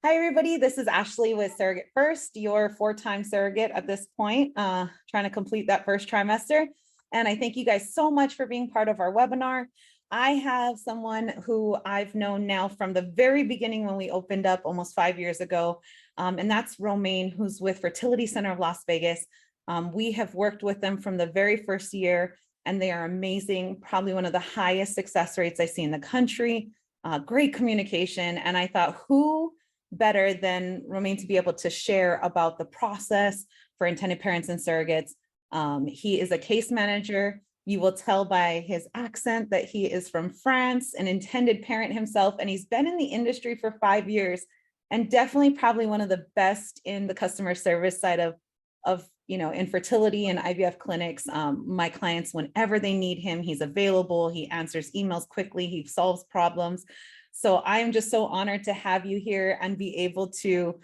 Hi, everybody. This is Ashley with SurrogateFirst, your 4-time surrogate at this point, trying to complete that first trimester. And I thank you guys so much for being part of our webinar. I have someone who I've known now from the very beginning when we opened up almost 5 years ago, and that's Romain, who's with Fertility Center of Las Vegas. We have worked with them from the very first year, and they are amazing, probably one of the highest success rates I see in the country, great communication. And I thought, who better than Romain to be able to share about the process for intended parents and surrogates. He is a case manager. You will tell by his accent that he is from France, an intended parent himself, and he's been in the industry for 5 years and definitely probably one of the best in the customer service side of infertility and IVF clinics. My clients, whenever they need him, he's available. He answers emails quickly. He solves problems. So I'm just so honored to have you here and be able to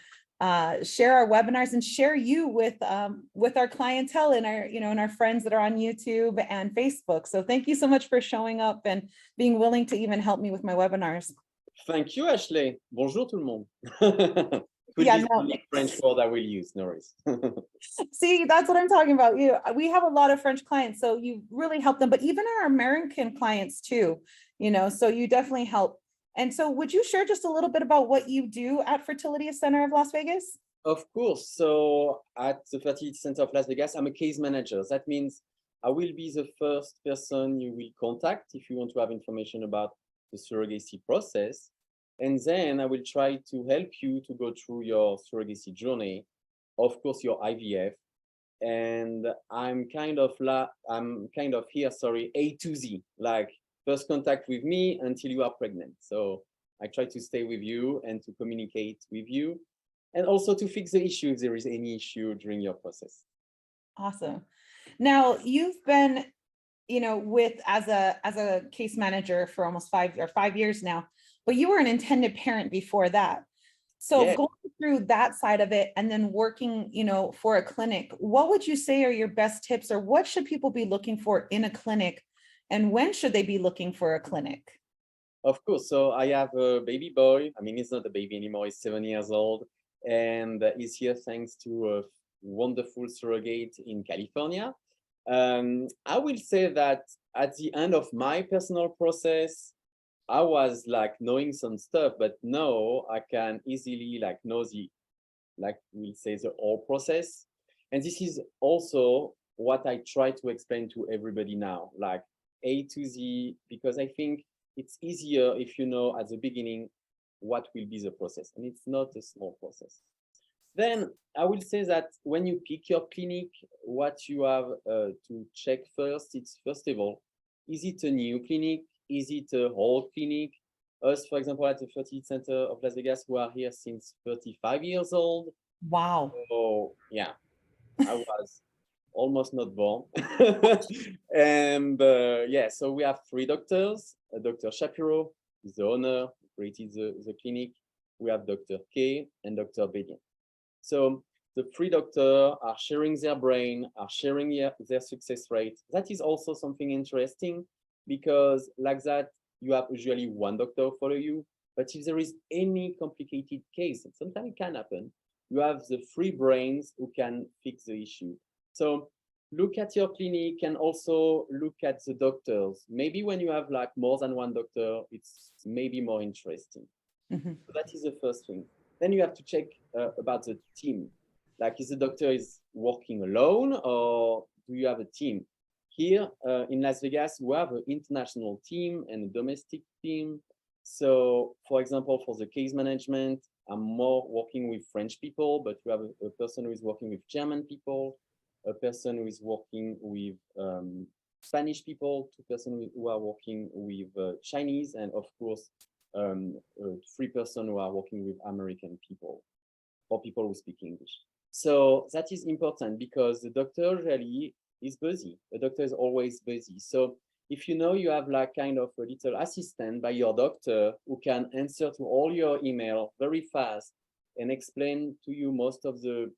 share our webinars and share you with our clientele and our friends that are on YouTube and Facebook. So thank you so much for showing up and being willing to even help me with my webinars. Thank you, Ashley. Bonjour tout le monde. Could be the French word I will use, no worries. See, that's what I'm talking about. We have a lot of French clients, so you really help them, but even our American clients too, so you definitely help. And so would you share just a little bit about what you do at Fertility Center of Las Vegas? Of course. So at the Fertility Center of Las Vegas, I'm a case manager. That means I will be the first person you will contact if you want to have information about the surrogacy process. And then I will try to help you to go through your surrogacy journey, of course, your IVF. And I'm kind of here, A to Z, like first contact with me until you are pregnant. So I try to stay with you and to communicate with you and also to fix the issue if there is any issue during your process. Awesome. Now you've been, as a case manager for almost 5 years now, but you were an intended parent before that. So yeah. Going through that side of it and then working, for a clinic, what would you say are your best tips, or what should people be looking for in a clinic? And when should they be looking for a clinic? Of course. So I have a baby boy. I mean, he's not a baby anymore. He's 7 years old. And he's here thanks to a wonderful surrogate in California. I will say that at the end of my personal process, I was like knowing some stuff, but now I can easily know the whole process. And this is also what I try to explain to everybody now, like A to Z, because I think it's easier if you know at the beginning what will be the process, and it's not a small process. Then I will say that when you pick your clinic, what you have to check first, it's first of all, is it a new clinic? Is it a old clinic? Us, for example, at the Fertility Center of Las Vegas, who are here since 35 years old. Wow. So yeah, I was almost not born. And yeah, so we have 3 doctors. Dr. Shapiro is the owner, who created the clinic. We have Dr. K and Dr. Bedian. So the 3 doctors are sharing their brain, are sharing their success rate. That is also something interesting, because like that, you have usually 1 doctor follow you. But if there is any complicated case, sometimes it can happen, you have the 3 brains who can fix the issue. So look at your clinic and also look at the doctors. Maybe when you have more than 1 doctor, it's maybe more interesting. Mm-hmm. So that is the first thing. Then you have to check about the team. Like, is the doctor is working alone, or do you have a team? Here in Las Vegas, we have an international team and a domestic team. So, for example, for the case management, I'm more working with French people, but we have a person who is working with German people, a person who is working with Spanish people, 2 persons who are working with Chinese, and of course, 3 persons who are working with American people, or people who speak English. So that is important, because the doctor really is busy. The doctor is always busy. So if you have kind of a little assistant by your doctor who can answer to all your email very fast and explain to you most of the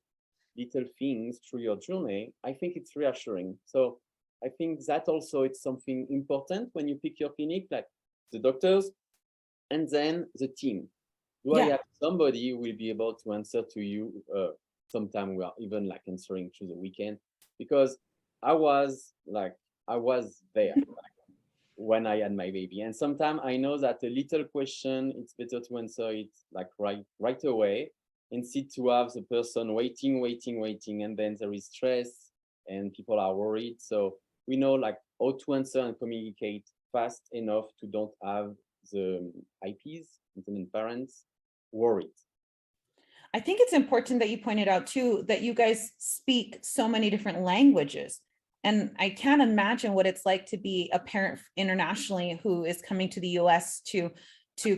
little things through your journey, I think it's reassuring. So I think that also it's something important when you pick your clinic, like the doctors and then the team. Do I Yeah. have somebody who will be able to answer to you? Sometime we are even like answering through the weekend, because I was there when I had my baby. And sometimes I know that a little question, it's better to answer it like right away, instead to have the person waiting, and then there is stress and people are worried. So we know like how to answer and communicate fast enough to don't have the IPs, intended parents, worried. I think it's important that you pointed out too, that you guys speak so many different languages. And I can't imagine what it's like to be a parent internationally who is coming to the US to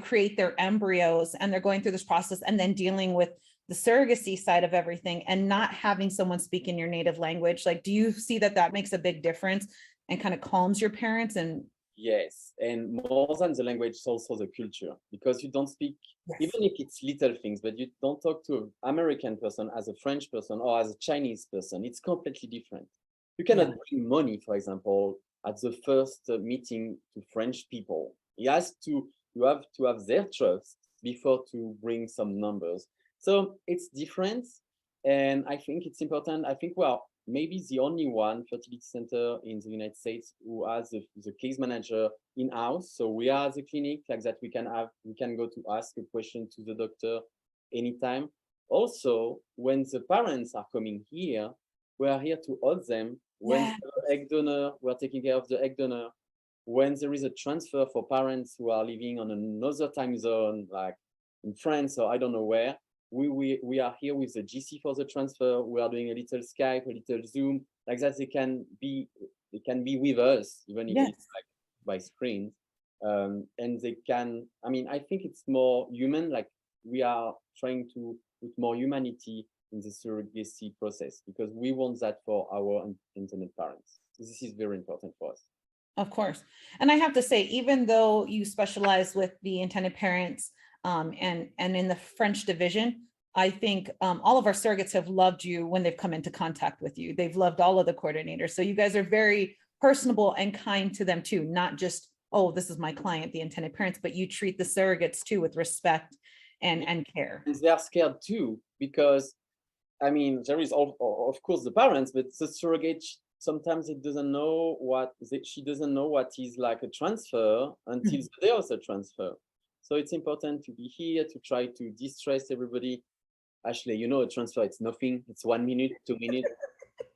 create their embryos, and they're going through this process and then dealing with the surrogacy side of everything and not having someone speak in your native language. Like, do you see that that makes a big difference and kind of calms your parents? And Yes, and more than the language, it's also the culture, because you don't speak, yes, even if it's little things, but you don't talk to an American person as a French person or as a Chinese person. It's completely different. You cannot bring money, for example, at the first meeting to French people. You have to have their trust before to bring some numbers. So it's different, and I think it's important. I think we are maybe the only one fertility center in the United States who has the case manager in-house. So we are the clinic like that. We can go to ask a question to the doctor anytime. Also, when the parents are coming here, we are here to hold them. When the egg donor, we're taking care of the egg donor. When there is a transfer for parents who are living on another time zone, like in France or I don't know where, we are here with the GC for the transfer. We are doing a little Skype, a little Zoom, like that. They can be with us, even if it's like by screen. And they can, I mean, I think it's more human, like we are trying to put more humanity in the surrogacy process, because we want that for our intended parents. This is very important for us. of course. And I have to say, even though you specialize with the intended parents and in the French division, I think all of our surrogates have loved you when they've come into contact with you. They've loved all of the coordinators. So you guys are very personable and kind to them too, not just, oh, this is my client, the intended parents, but you treat the surrogates too with respect and care. And they are scared too, because I mean, there is of course the parents, but the surrogate sometimes it doesn't know she doesn't know what is like a transfer until the day of the transfer. So it's important to be here to try to distress everybody. Actually, you know, a transfer, it's nothing. It's 1 minute, 2 minutes.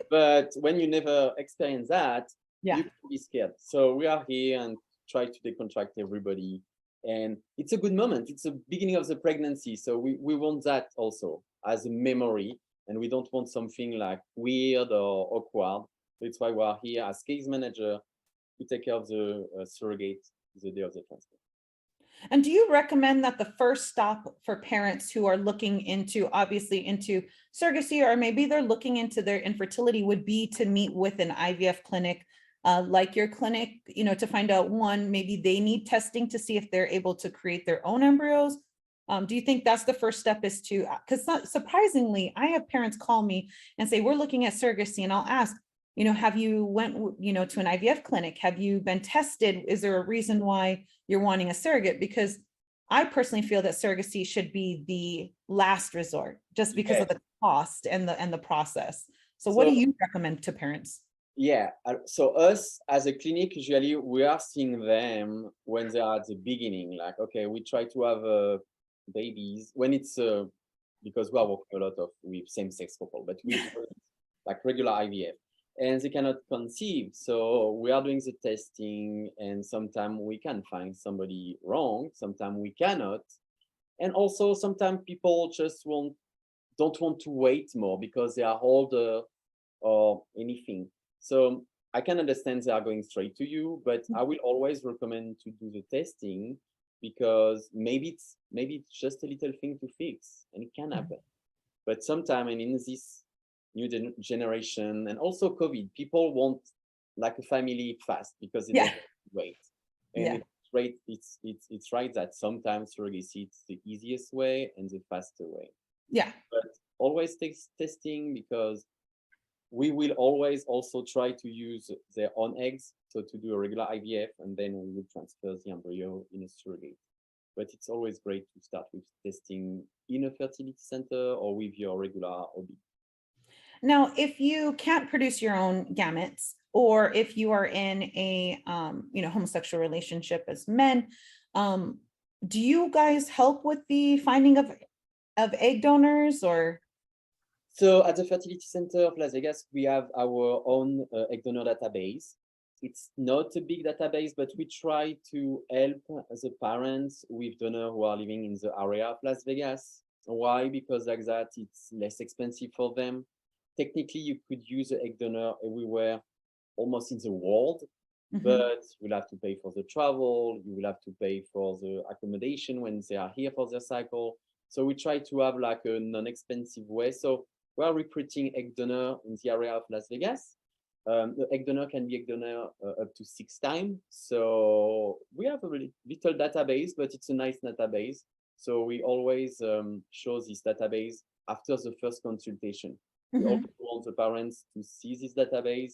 But when you never experience that, you can be scared. So we are here and try to decontract everybody. And it's a good moment. It's the beginning of the pregnancy. So we want that also as a memory. And we don't want something like weird or awkward. That's why we are here as case manager to take care of the surrogate the day of the transfer. And do you recommend that the first stop for parents who are looking into, obviously into surrogacy, or maybe they're looking into their infertility, would be to meet with an IVF clinic like your clinic, you know, to find out, one, maybe they need testing to see if they're able to create their own embryos? Do you think that's the first step, is to, because surprisingly, I have parents call me and say, we're looking at surrogacy, and I'll ask, you know, have you went, you know, to an IVF clinic? Have you been tested? Is there a reason why you're wanting a surrogate? Because I personally feel that surrogacy should be the last resort, just because of the cost and the process. So what do you recommend to parents? Yeah, so us as a clinic, usually we are seeing them when they are at the beginning. Like, okay, we try to have babies when it's because we are working a lot with same-sex couple, but we like regular IVF, and they cannot conceive. So we are doing the testing, and sometimes we can find somebody wrong, sometimes we cannot. And also sometimes people just don't want to wait more because they are older or anything. So I can understand they are going straight to you, but I will always recommend to do the testing, because maybe it's just a little thing to fix, and it can happen. But sometimes, and in this new generation, and also COVID, people want like a family fast because they don't wait. And it's right that sometimes surrogacy is the easiest way and the faster way. Yeah. But always takes testing, because we will always also try to use their own eggs, so to do a regular IVF, and then we will transfer the embryo in a surrogate. but it's always great to start with testing in a fertility center or with your regular OB. Now, if you can't produce your own gametes, or if you are in a homosexual relationship as men, do you guys help with the finding of egg donors? Or so at the Fertility Center of Las Vegas, we have our own egg donor database. It's not a big database, but we try to help the parents with donors who are living in the area of Las Vegas. Why? Because like that, it's less expensive for them. Technically, you could use an egg donor everywhere, almost in the world, but you'll have to pay for the travel, you will have to pay for the accommodation when they are here for their cycle. So we try to have like a non-expensive way. So we are recruiting egg donor in the area of Las Vegas. The egg donor can be egg donor up to 6 times. So we have a really little database, but it's a nice database. So we always show this database after the first consultation. We also want the parents to see this database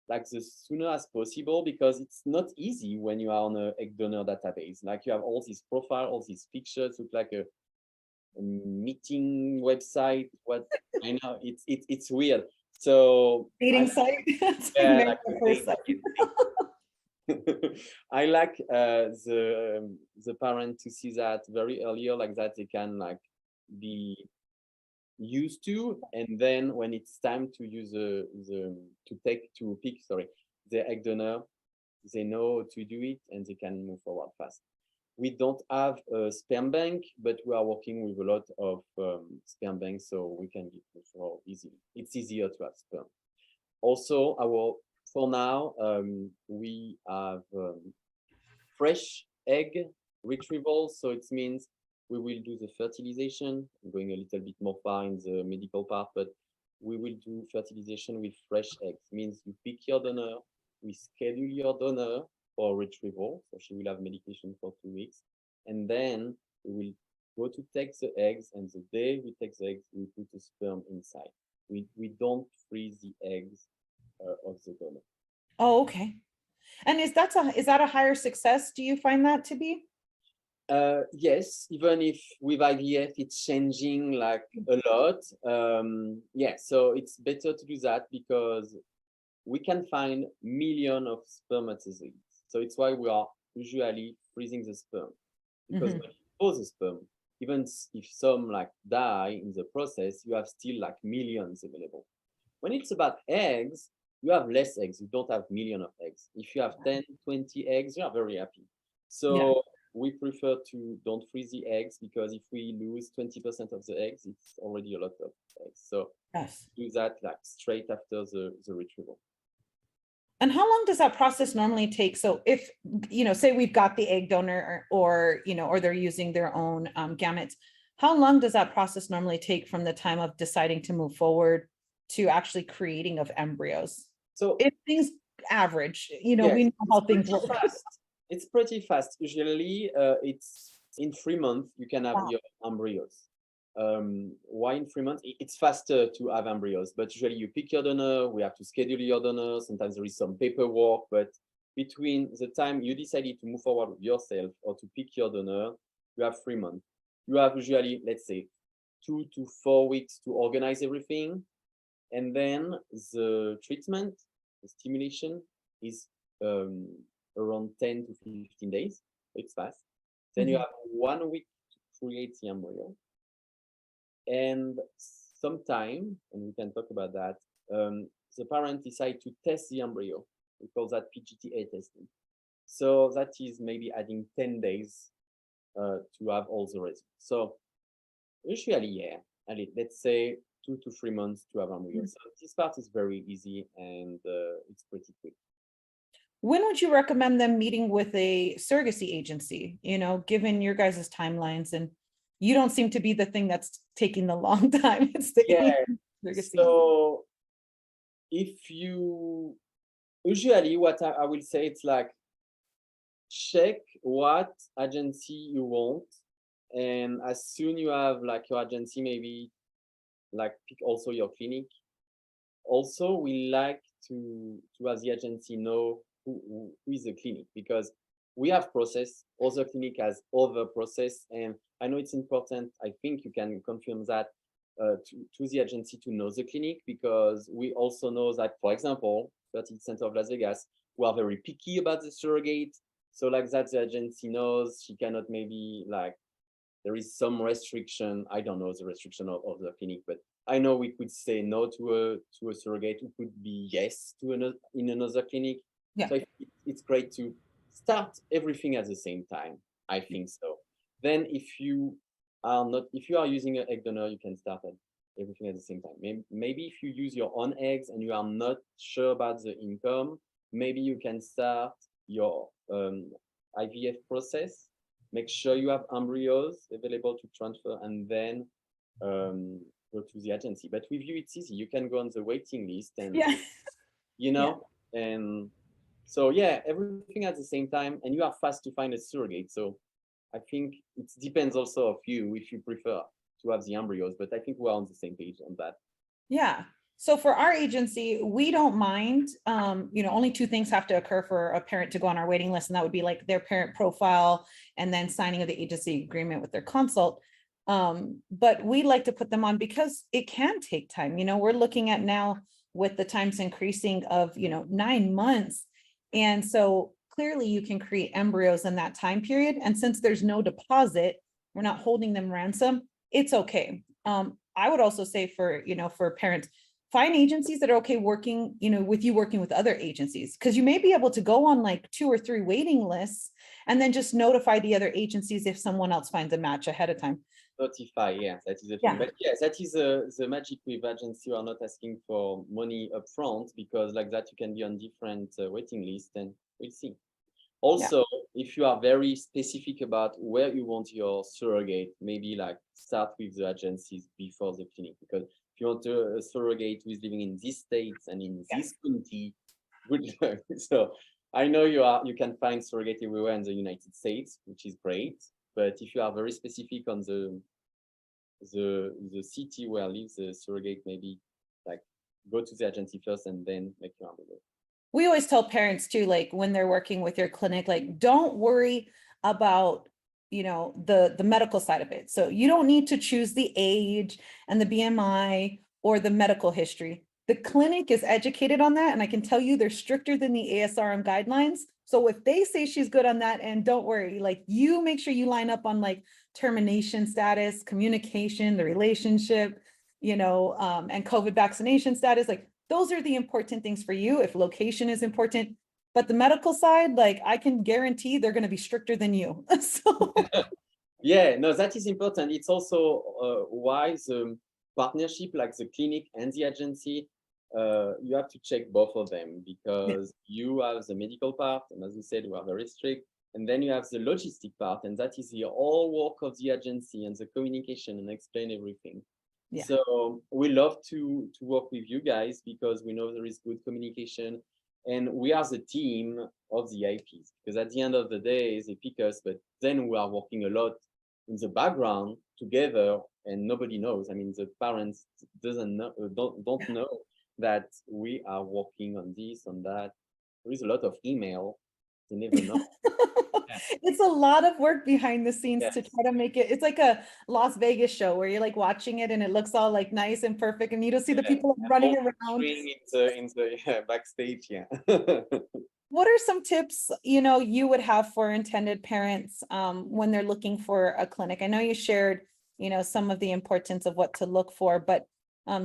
like the sooner as possible, because it's not easy when you are on an egg donor database. Like you have all these profiles, all these pictures, look like a meeting website. What I know, it's weird. So dating site. yeah, like I like the parent to see that very earlier, like that they can like be used to, and then when it's time to use the egg donor, they know to do it and they can move forward fast. We don't have a sperm bank, but we are working with a lot of sperm banks, so we can get more easily. It's easier to have sperm. Also, for now we have fresh egg retrieval, so it means we will do the fertilization. I'm going a little bit more far in the medical part, but we will do fertilization with fresh eggs. It means you pick your donor, we schedule your donor for retrieval, so she will have medication for 2 weeks, and then we will go to take the eggs, and the day we take the eggs, we put the sperm inside. We don't freeze the eggs of the donor. Oh, okay. And is that a higher success? Do you find that to be? Yes, even if with IVF it's changing like a lot. Yeah, so it's better to do that because we can find millions of spermatozoids. So it's why we are usually freezing the sperm, because when you freeze the sperm, even if some like die in the process, you have still like millions available. When it's about eggs, you have less eggs. You don't have millions of eggs. If you have 10, 20 eggs, you are very happy. So we prefer to don't freeze the eggs, because if we lose 20% of the eggs, it's already a lot of eggs. So do that like straight after the retrieval. And how long does that process normally take? So if, say we've got the egg donor or they're using their own gametes, how long does that process normally take from the time of deciding to move forward to actually creating of embryos? So if things average, we know how things work. It's pretty fast. Usually it's in 3 months, you can have your embryos. Why in 3 months? It's faster to have embryos, but usually you pick your donor, we have to schedule your donor. Sometimes there is some paperwork, but between the time you decided to move forward with yourself or to pick your donor, you have 3 months. You have usually, let's say, 2 to 4 weeks to organize everything. And then the treatment, the stimulation is around 10 to 15 days. It's fast. Then you have 1 week to create the embryo. And sometime, and we can talk about that, the parent decide to test the embryo. We call that PGT-A testing. So that is maybe adding 10 days to have all the results. So usually, let's say 2 to 3 months to have embryo. So this part is very easy and it's pretty quick. When would you recommend them meeting with a surrogacy agency, given your guys' timelines? And you don't seem to be the thing that's taking the long time. It's the so if you, usually what I will say, it's like, check what agency you want. And as soon you have like your agency, maybe like pick also your clinic. Also, we like to have the agency know who is the clinic, because we have process, other clinic has other process, and I know it's important. I think you can confirm that to the agency to know the clinic, because we also know that, for example, Fertility Center of Las Vegas, we are very picky about the surrogate. So like that, the agency knows she cannot maybe like, there is some restriction. I don't know the restriction of the clinic, but I know we could say no to a surrogate, who could be yes to another in another clinic. Yeah. So it's great to start everything at the same time. I think so. Then if you are using an egg donor, you can start at everything at the same time. Maybe if you use your own eggs and you are not sure about the income, maybe you can start your IVF process. Make sure you have embryos available to transfer, and then go to the agency. But with you, it's easy. You can go on the waiting list, and you know, and so yeah, everything at the same time, and you are fast to find a surrogate. So I think it depends also of you if you prefer to have the embryos, but I think we're on the same page on that. Yeah. So for our agency, we don't mind, only two things have to occur for a parent to go on our waiting list. And that would be like their parent profile and then signing of the agency agreement with their consult. But we like to put them on because it can take time. We're looking at now with the times increasing of, 9 months. And so clearly you can create embryos in that time period. And since there's no deposit, we're not holding them ransom, it's okay. I would also say for parents, find agencies that are okay working, with you working with other agencies, because you may be able to go on like 2 or 3 waiting lists and then just notify the other agencies if someone else finds a match ahead of time. Notify, yeah, that is the thing. But yeah, that is the magic with agency. You are not asking for money upfront, because like that you can be on different waiting lists, and we'll see. Also, if you are very specific about where you want your surrogate, maybe like start with the agencies before the clinic, because if you want a surrogate who is living in this state and in this county, good luck. So I know you can find surrogate everywhere in the United States, which is great. But if you are very specific on the city where lives the surrogate, maybe like go to the agency first and then make your embryo. We always tell parents too, like when they're working with your clinic, like don't worry about the medical side of it. So you don't need to choose the age and the BMI or the medical history. The clinic is educated on that, and I can tell you they're stricter than the ASRM guidelines. So if they say she's good on that, and don't worry, like you make sure you line up on like termination status, communication, the relationship, and COVID vaccination status, like those are the important things for you. If location is important, but the medical side, like I can guarantee they're going to be stricter than you. So yeah, no, that is important. It's also why the partnership, like the clinic and the agency, you have to check both of them, because you have the medical part, and as you said, we are very strict. And then you have the logistic part, and that is the all work of the agency and the communication and explain everything. Yeah. So we love to work with you guys, because we know there is good communication, and we are the team of the IPs, because at the end of the day, they pick us, but then we are working a lot in the background together, and nobody knows. I mean, the parents don't know that we are working on this, on that. There is a lot of email. They never know. It's a lot of work behind the scenes to try to make it. It's like a Las Vegas show where you're like watching it and it looks all like nice and perfect, and you don't see the people running around in the backstage. What are some tips you would have for intended parents when they're looking for a clinic? I know you shared some of the importance of what to look for, but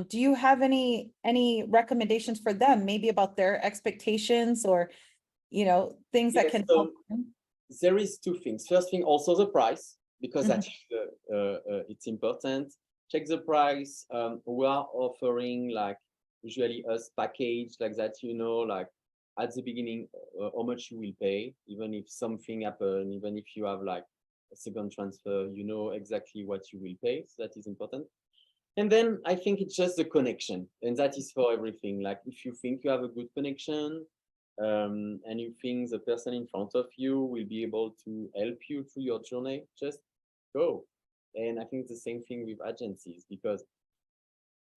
do you have any recommendations for them, maybe about their expectations or things that can help them? There is 2 things. First thing, also the price, because that's it's important. Check the price. We are offering like usually us package like that, like at the beginning, how much you will pay, even if something happen, even if you have like a second transfer, you know exactly what you will pay. So that is important. And then I think it's just the connection, and that is for everything. Like if you think you have a good connection, and you think the person in front of you will be able to help you through your journey, just go. And I think it's the same thing with agencies, because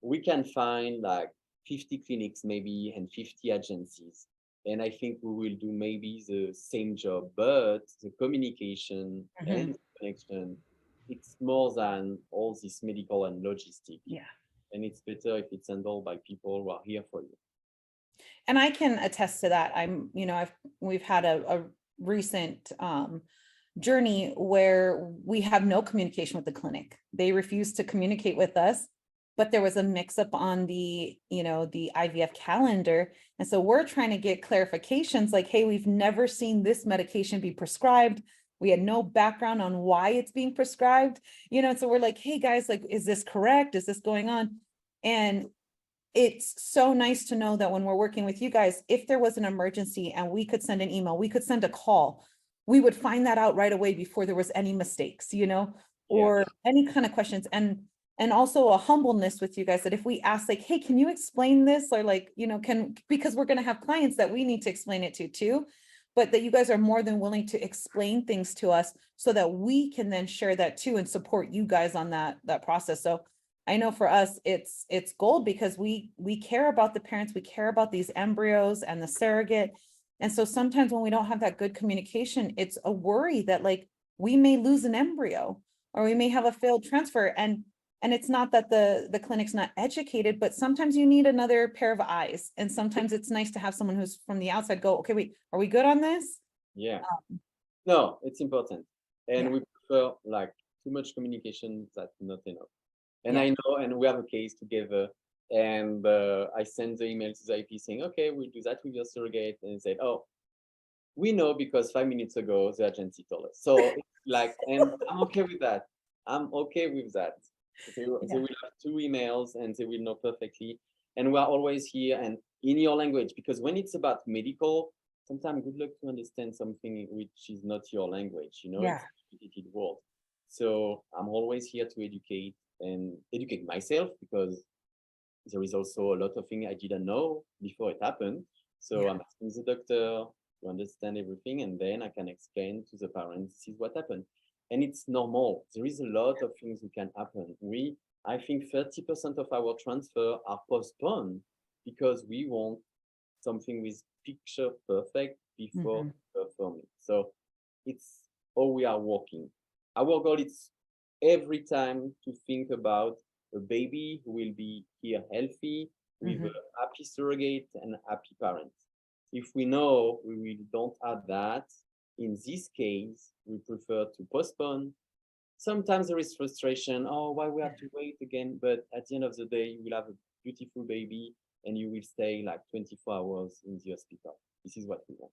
we can find like 50 clinics maybe and 50 agencies. And I think we will do maybe the same job, but the communication and the connection, it's more than all this medical and logistic. Yeah. And it's better if it's handled by people who are here for you. And I can attest to that. We've had a recent journey where we have no communication with the clinic. They refuse to communicate with us, but there was a mix up on the IVF calendar. And so we're trying to get clarifications like, hey, we've never seen this medication be prescribed. We had no background on why it's being prescribed, so we're like, hey guys, like, is this correct? Is this going on? And it's so nice to know that when we're working with you guys, if there was an emergency and we could send an email, we could send a call, we would find that out right away before there was any mistakes, or any kind of questions. And also a humbleness with you guys that if we ask like, hey, can you explain this? Or like, because we're going to have clients that we need to explain it to too, but that you guys are more than willing to explain things to us so that we can then share that too and support you guys on that process. So I know for us, it's gold because we care about the parents, we care about these embryos and the surrogate. And so sometimes when we don't have that good communication, it's a worry that like we may lose an embryo or we may have a failed transfer. And it's not that the clinic's not educated, but sometimes you need another pair of eyes. And sometimes it's nice to have someone who's from the outside go, okay, wait, are we good on this? Yeah. No, it's important. And Yeah. we prefer like too much communication that's not enough. And Yeah. I know, and we have a case together. And I sent the email to the IP saying, okay, we'll do that with your surrogate. And they said, oh, we know because 5 minutes ago the agency told us. So it's like, and I'm okay with that. I'm okay with that. They will have 2 emails and they will know perfectly. And we're always here and in your language, because when it's about medical, sometimes good luck to understand something which is not your language, it's a complicated word. So I'm always here to educate and educate myself because there is also a lot of things I didn't know before it happened. So I'm asking the doctor to understand everything, and then I can explain to the parents, this is what happened. And it's normal. There is a lot of things that can happen. I think 30% of our transfer are postponed because we want something with picture perfect before performing. So it's how we are working. Our goal is every time to think about a baby who will be here healthy with a happy surrogate and happy parents. If we know we don't have that, in this case, we prefer to postpone. Sometimes there is frustration. Oh, why we have to wait again? But at the end of the day, you will have a beautiful baby and you will stay like 24 hours in the hospital. This is what we want.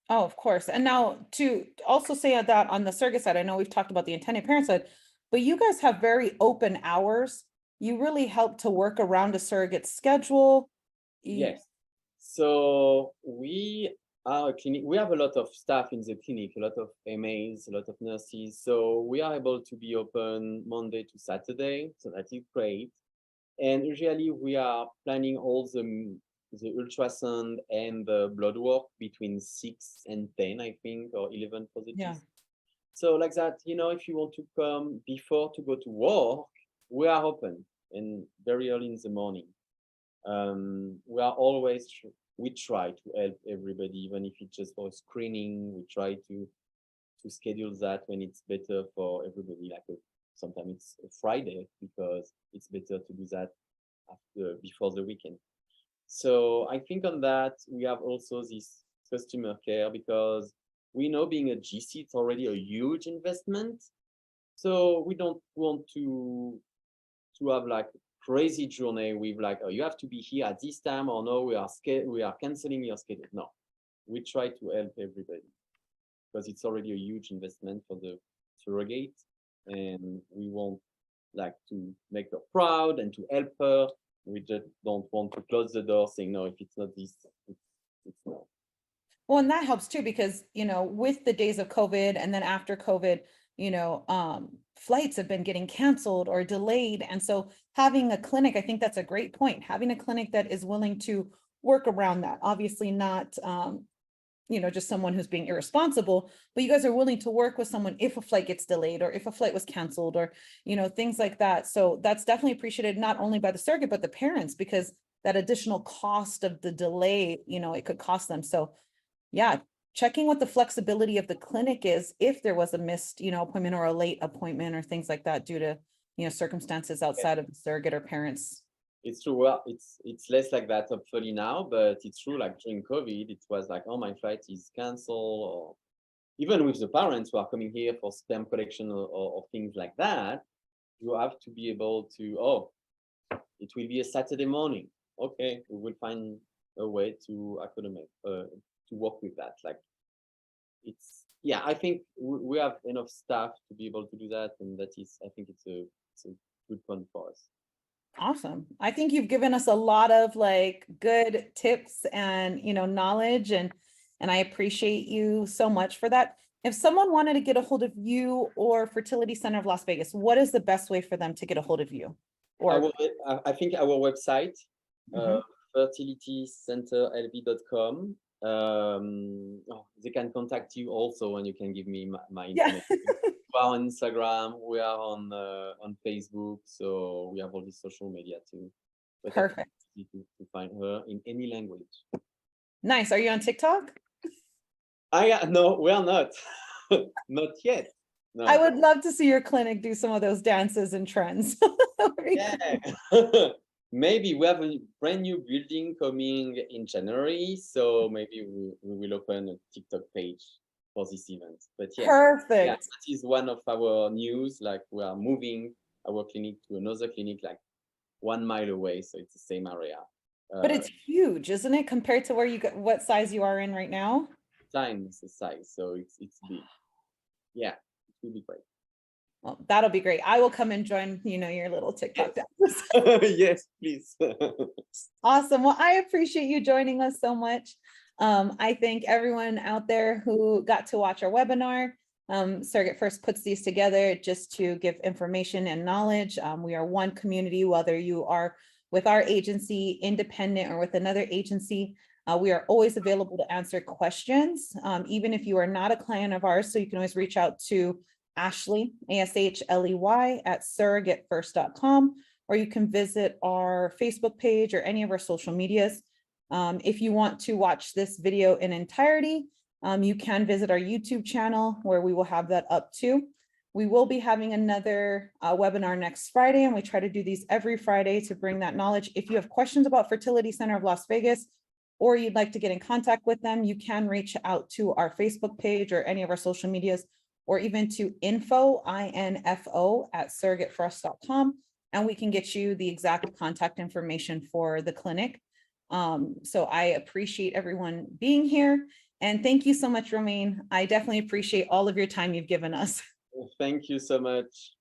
Oh, of course. And now to also say that on the surrogate side, I know we've talked about the intended parent side, but you guys have very open hours. You really help to work around a surrogate schedule. Yes. So we are a clinic. We have a lot of staff in the clinic, a lot of MAs, a lot of nurses. So we are able to be open Monday to Saturday. So that is great. And usually we are planning all the ultrasound and the blood work between 6 and 10, I think, or 11 for the GC. So like that, if you want to come before to go to work, we are open and very early in the morning. We are always, we try to help everybody, even if it's just for screening. We try to schedule that when it's better for everybody. Like sometimes it's a Friday because it's better to do that before the weekend. So I think on that, we have also this customer care because we know being a GC, it's already a huge investment. So we don't want to have like crazy journey with like, oh, you have to be here at this time, or no, we are canceling your schedule. No, we try to help everybody because it's already a huge investment for the surrogate, and we want like to make her proud and to help her. We just don't want to close the door saying, no, if it's not this, it's no. Well, and that helps too, because, with the days of COVID and then after COVID, flights have been getting canceled or delayed. And so having a clinic, I think that's a great point. Having a clinic that is willing to work around that, obviously not, just someone who's being irresponsible, but you guys are willing to work with someone if a flight gets delayed or if a flight was canceled or, things like that. So that's definitely appreciated, not only by the surrogate, but the parents, because that additional cost of the delay, you know, it could cost them. So yeah, checking what the flexibility of the clinic is if there was a missed, you know, appointment or a late appointment or things like that due to, you know, circumstances outside of the surrogate or parents. It's true. Well, it's less like that hopefully now, but it's true. Like during COVID, it was like, oh, my flight is canceled, or even with the parents who are coming here for sperm collection or things like that, you have to be able to, oh, it will be a Saturday morning. Okay, we will find a way to accommodate, to work with that. Like it's, yeah, I think we have enough staff to be able to do that. And that is, I think it's a good point for us. Awesome. I think you've given us a lot of like good tips and, you know, knowledge, and I appreciate you so much for that. If someone wanted to get a hold of you or Fertility Center of Las Vegas, what is the best way for them to get a hold of you? Or I think our website, Mhm. fertilitycenterlv.com. They can contact you also, and you can give me my Yeah. information. We are on Instagram, we are on Facebook, so we have all these social media too. But Perfect. it's easy to find her in any language. Nice. Are you on TikTok? No, we are not. Not yet. No. I would love to see your clinic do some of those dances and trends. Yeah. Maybe we have a brand new building coming in January, so maybe we will open a TikTok page for this event. But yeah, Perfect. yeah, that is one of our news. Like we are moving our clinic to another clinic like 1 mile away, so it's the same area. But it's huge, isn't it, compared to where you got, what size you are in right now? Times the size, so it's big. Yeah, it will be great. Well, that'll be great. I will come and join, you know, your little TikTok dance. Yes, please. Awesome. Well, I appreciate you joining us so much. I thank everyone out there who got to watch our webinar. SurrogateFirst puts these together just to give information and knowledge. We are one community, whether you are with our agency, independent, or with another agency. We are always available to answer questions, even if you are not a client of ours. So you can always reach out to Ashley, ASHLEY, at surrogatefirst.com, or you can visit our Facebook page or any of our social medias. If you want to watch this video in entirety, you can visit our YouTube channel where we will have that up too. We will be having another webinar next Friday, and we try to do these every Friday to bring that knowledge. If you have questions about Fertility Center of Las Vegas, or you'd like to get in contact with them, you can reach out to our Facebook page or any of our social medias, or even to info, INFO, at surrogatefirst.com, and we can get you the exact contact information for the clinic. So I appreciate everyone being here, and thank you so much, Romain. I definitely appreciate all of your time you've given us. Thank you so much.